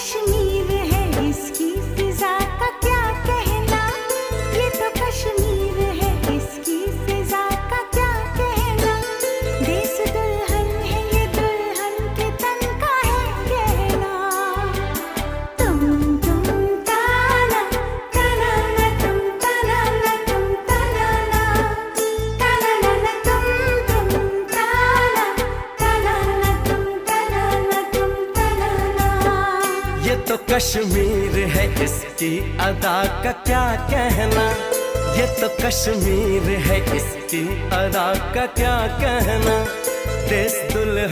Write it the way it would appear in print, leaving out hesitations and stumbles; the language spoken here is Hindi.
कश्मीर है, इसकी फिजा का क्या कहना। ये तो कश्मीर है, इसकी फिजा का क्या कहना। देश दुल्हन है, ये दुल्हन के तन का है गहना। तुम ताना ताना ना, तुम ताना ना, तुम ताना ना, ताना ना तुम ताना ताना ना, तुम ताना ना, तुम ताना ना। ये तो कश्मीर है, इसकी अदा का क्या कहना। ये तो कश्मीर है, इसकी अदा का क्या कहना। देश दुल्हन